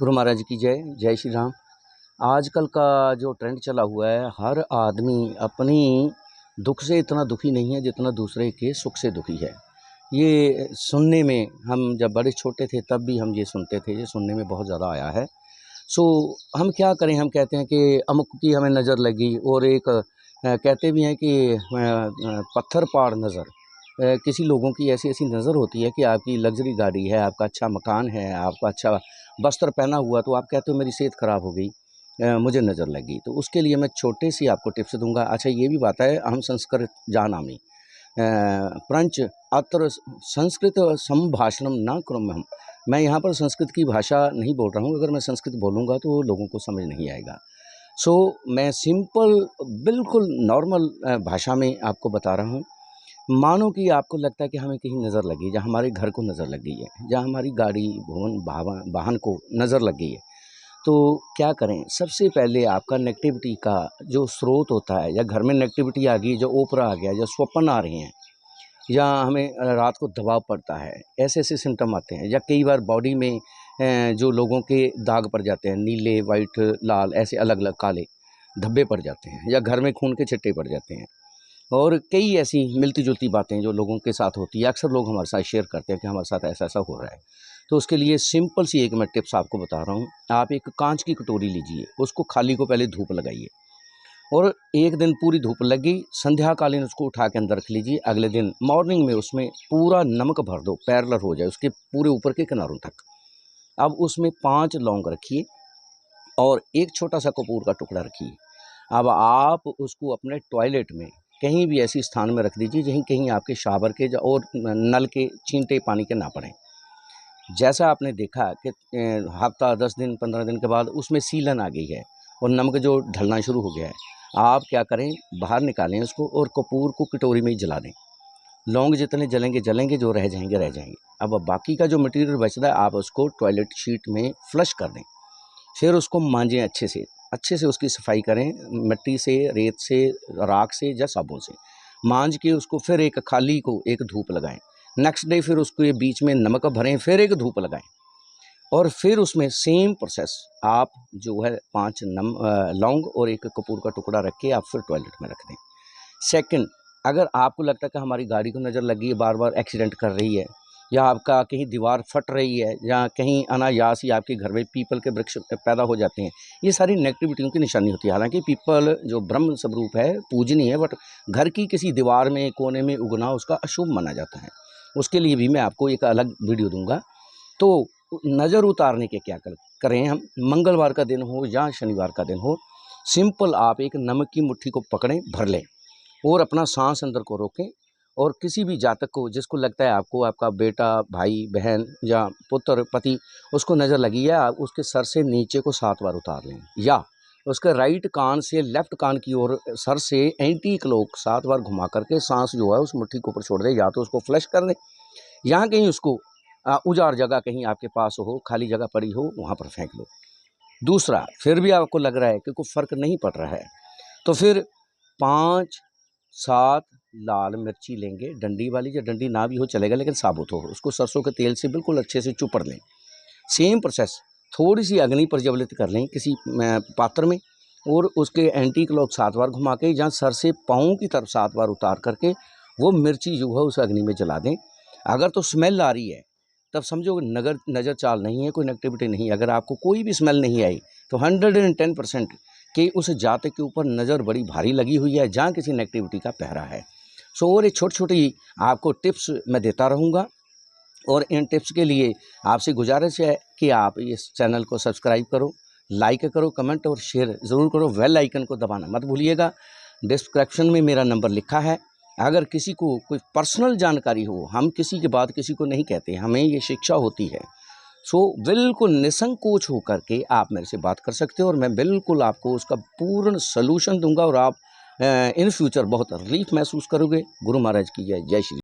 गुरु महाराज की जय। जय श्री राम। आजकल का जो ट्रेंड चला हुआ है, हर आदमी अपनी दुख से इतना दुखी नहीं है जितना दूसरे के सुख से दुखी है। ये सुनने में, हम जब बड़े छोटे थे तब भी हम ये सुनते थे, ये सुनने में बहुत ज़्यादा आया है। सो हम क्या करें, हम कहते हैं कि अमुक की हमें नज़र लगी, और एक कहते भी हैं कि पत्थर पाड़ नज़र। किसी लोगों की ऐसी ऐसी नज़र होती है कि आपकी लग्जरी गाड़ी है, आपका अच्छा मकान है, आपका अच्छा वस्त्र पहना हुआ, तो आप कहते हो मेरी सेहत ख़राब हो गई, मुझे नज़र लगी। तो उसके लिए मैं छोटे सी आपको टिप्स दूंगा। अच्छा, ये भी बात है, हम संस्कृत जानामि प्रंच अत्र संस्कृत संभाषणम न कुर्मः। मैं यहाँ पर संस्कृत की भाषा नहीं बोल रहा हूँ। अगर मैं संस्कृत बोलूँगा तो लोगों को समझ नहीं आएगा। सो मैं सिंपल, बिल्कुल नॉर्मल भाषा में आपको बता रहा हूँ। मानो कि आपको लगता है कि हमें कहीं नज़र लगी, या हमारे घर को नज़र लग गई है, या हमारी गाड़ी भवन वाहन को नज़र लग गई है, तो क्या करें? सबसे पहले आपका नेगेटिविटी का जो स्रोत होता है, या घर में नेगेटिविटी आ गई, जो ओपरा आ गया, या स्वप्न आ रहे हैं, या हमें रात को दबाव पड़ता है, ऐसे-ऐसे सिम्पटम आते हैं, या कई बार बॉडी में जो लोगों के दाग पड़ जाते हैं, नीले, वाइट, लाल, ऐसे अलग-अलग काले धब्बे पड़ जाते हैं, या घर में खून के छिट्टे पड़ जाते हैं, और कई ऐसी मिलती-जुलती बातें जो लोगों के साथ होती है। अक्सर लोग हमारे साथ शेयर करते हैं कि हमारे साथ ऐसा-ऐसा हो रहा है। तो उसके लिए सिंपल सी एक मैं टिप्स आपको बता रहा हूँ। आप एक काँच की कटोरी लीजिए, उसको खाली को पहले धूप लगाइए, और एक दिन पूरी धूप लग गई, संध्याकालीन उसको उठा के अंदर रख लीजिए। अगले दिन मॉर्निंग में उसमें पूरा नमक भर दो, पैरेलल हो जाए उसके पूरे ऊपर के किनारों तक। अब उसमें 5 लौंग रखिए, और एक छोटा-सा कपूर का टुकड़ा रखिए। अब आप उसको अपने टॉयलेट में कहीं भी ऐसी स्थान में रख दीजिए जहीं कहीं आपके शावर के और नल के छींटे पानी के ना पड़ें। जैसा आपने देखा कि हफ्ता 10 दिन 15 दिन के बाद उसमें सीलन आ गई है और नमक जो ढलना शुरू हो गया है, आप क्या करें, बाहर निकालें उसको और कपूर को कटोरी में ही जला दें। लौंग जितने जलेंगे जलेंगे, जो रह जाएंगे रह जाएंगे। अब बाकी का जो मटेरियल बचता है, आप उसको टॉयलेट शीट में फ्लश कर दें। फिर उसको मांजें अच्छे से उसकी सफाई करें, मिट्टी से, रेत से, राख से या साबुन से मांज के उसको फिर एक खाली को एक धूप लगाएं। नेक्स्ट डे फिर उसको ये बीच में नमक भरें, फिर एक धूप लगाएं, और फिर उसमें सेम प्रोसेस आप जो है 5 लौंग और एक कपूर का टुकड़ा रख के आप फिर टॉयलेट में रख दें। सेकंड, अगर आपको लगता है कि हमारी गाड़ी को नज़र लगी है, बार बार एक्सीडेंट कर रही है, या आपका कहीं दीवार फट रही है, या कहीं अनायास ही आपके घर में पीपल के वृक्ष पैदा हो जाते हैं, ये सारी नेगेटिविटियों की निशानी होती है। हालांकि पीपल जो ब्रह्म स्वरूप है, पूजनीय है, बट घर की किसी दीवार में कोने में उगना उसका अशुभ माना जाता है। उसके लिए भी मैं आपको एक अलग वीडियो दूंगा। तो नज़र उतारने के क्या करें हम, मंगलवार का दिन हो या शनिवार का दिन हो, सिंपल आप एक नमक की मुट्ठी को पकड़ें, भर लें, और अपना सांस अंदर को रोकें, और किसी भी जातक को जिसको लगता है आपको आपका बेटा, भाई, बहन या पुत्र, पति, उसको नज़र लगी है, आप उसके सर से नीचे को 7 बार उतार लें, या उसके राइट कान से लेफ्ट कान की ओर सर से एंटी क्लॉक 7 बार घुमा करके सांस जो है उस मुट्ठी के ऊपर छोड़ दें, या तो उसको फ्लश कर दें, यहाँ कहीं उसको उजाड़ जगह कहीं आपके पास हो, खाली जगह पड़ी हो, वहाँ पर फेंक लो। दूसरा, फिर भी आपको लग रहा है कि कोई फ़र्क नहीं पड़ रहा है, तो फिर 5-7 लाल मिर्ची लेंगे, डंडी वाली, या डंडी ना भी हो चलेगा लेकिन साबुत हो, उसको सरसों के तेल से बिल्कुल अच्छे से चुपड़ लें। सेम प्रोसेस, थोड़ी सी अग्नि प्रज्वलित कर लें किसी पात्र में, और उसके एंटी क्लॉक 7 बार घुमा के जहाँ सर से पाँव की तरफ 7 बार उतार करके वो मिर्ची जो है उस अग्नि में जला दें। अगर तो स्मेल आ रही है, तब समझो नज़र चाल नहीं है, कोई नेगेटिविटी नहीं है। अगर आपको कोई भी स्मेल नहीं आई, तो 110% कि उस जातक के ऊपर नज़र बड़ी भारी लगी हुई है, जहाँ किसी नेगेटिविटी का पहरा है। सो और ये छोटी-छोटी आपको टिप्स मैं देता रहूँगा, और इन टिप्स के लिए आपसे गुजारिश है कि आप इस चैनल को सब्सक्राइब करो, लाइक करो, कमेंट और शेयर ज़रूर करो। बेल आइकन को दबाना मत भूलिएगा। डिस्क्रिप्शन में मेरा नंबर लिखा है। अगर किसी को कोई पर्सनल जानकारी हो, हम किसी की बात किसी को नहीं कहते, हमें ये शिक्षा होती है। सो बिल्कुल निसंकोच होकर के आप मेरे से बात कर सकते हो, और मैं बिल्कुल आपको उसका पूर्ण सलूशन दूंगा, और आप इन फ्यूचर बहुत रिलीफ महसूस करोगे। गुरु महाराज की जय। जय श्री राम।